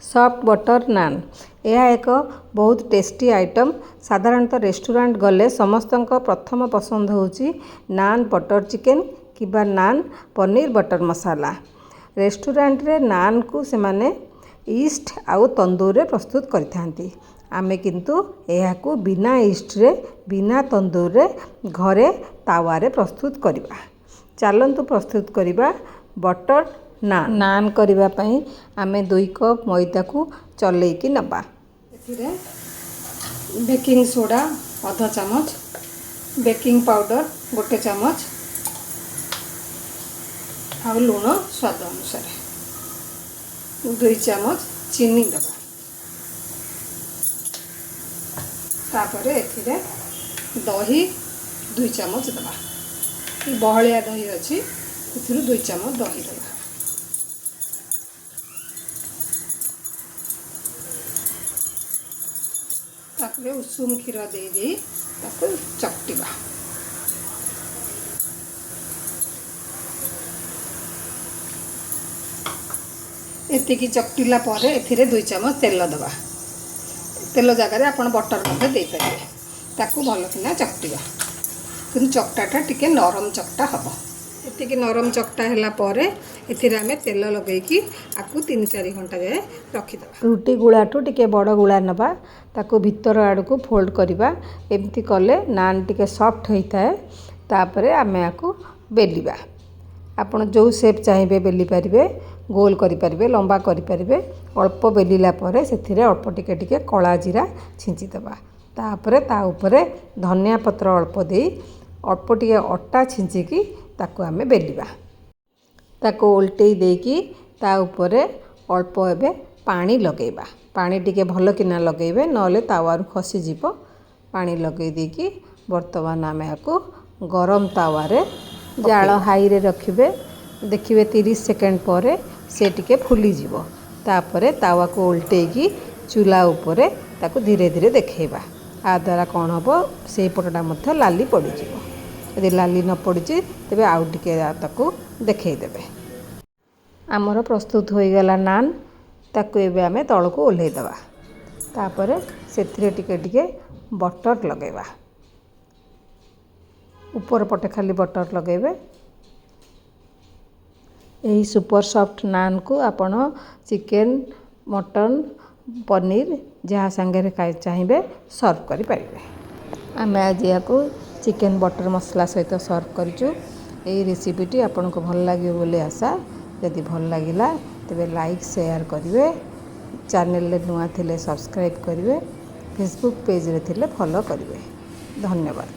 Soft butter नान यह एक बहुत टेस्टी आइटम। साधारणतः रेस्टोरेंट गले समस्त प्रथम पसंद होची नान बटर चिकेन किबा नान पनीर बटर मसाला। रेस्टोरेंट रे नान को से माने ईस्ट आउ तंदूर रे प्रस्तुत करथांती। आमे किंतु यह को बिना ईस्ट रे बिना तंदूर रे घरे तावा रे प्रस्तुत करिबा। चलंतु प्रस्तुत करिबा बटर नान। नान करिबा पई आमे 2 कप मैदा को चलेकी नबा। एथिरे बेकिंग सोडा आधा चमच, बेकिंग पाउडर 1 चमच और लूण स्वाद अनुसार 2 चमच चीनी दबा। तापरे एथिरे दही 2 चमच दबा। बहलिया दही अछि एथिरे 2 चमच दही दबा। तापरे उषुम क्षीर दे दे ताको चकटिबा। एतिकी चकटिला परे एथिरे 2 चमच तेल दबा। तेल जगह आपण बटर मध्य दे पारे। ताको भल किना चकटिबा। किंतु चकटाटा टिके नरम चकटा हबो। एतिकी नरम चकटा हैला परे एथिरे आमे तेल लगेकी आकु 3-4 घंटा जाए रखि दबा। रुटी गुळाठू टिके बड़ गुळा नबा ताको भीतर आड़ को फोल्ड करिबा। एमती कले नान टिके सॉफ्ट होइताए। तापरे आमे आकु बेलिबा। आपण जो शेप चाहिए बेली पारिबे, गोल करि पारिबे, लंबा करि पारिबे। अल्प बेलिला परे सेथिरे अल्प टिके टिके कला जीरा छिंची दबा। तापरे ता ऊपरे धनिया पत्र अल्प देई अल्प टिके अट्टा छिंचिकी ताको आमे बेलिबा। ताको उल्टेई देकी ता ऊपरे अल्प एबे पानी लगेबा। पानी टिके भल किना लगेबे नले तावारु खसी जीवो। पानी लगेई देकी वर्तमान आमे आकु गरम तावारे जाळ हाई रे रखिबे। देखिबे 30 सेकंड परे से टिके फुली जीवो। तापरे तावा को उल्टेकी चूल्हा ऊपरे ताको धीरे धीरे देखैबा। आ द्वारा कौन हबो से पटटा मध्य लाली पड़ी जीवो। यदि लाली न पड़ी तेबे आउ टिके ताको देखै देबे। आमर प्रस्तुत होई गला नान। ताको एबे आमे तळको ओल्हेई दबा। तापरे सेथिरे टिके टिके बटर लगेबा। ऊपर पटे खाली बटर लगेबे। यही सुपर सॉफ्ट नान को आपण चिकेन, मटन, पनीर जहाँ संगे चाहिए सर्व करि पारिबे। आमे आज याको चिकेन बटर मसला सहित सर्व करिचु। यही रेसिपीटी आपन को भल लागियो बोली आशा। यदि भल लागिला तेबे लाइक शेयर करिवे। चैनल ले नुआ थिले सब्सक्राइब करिवे। फेसबुक पेज रे थिले फॉलो करिवे। धन्यवाद।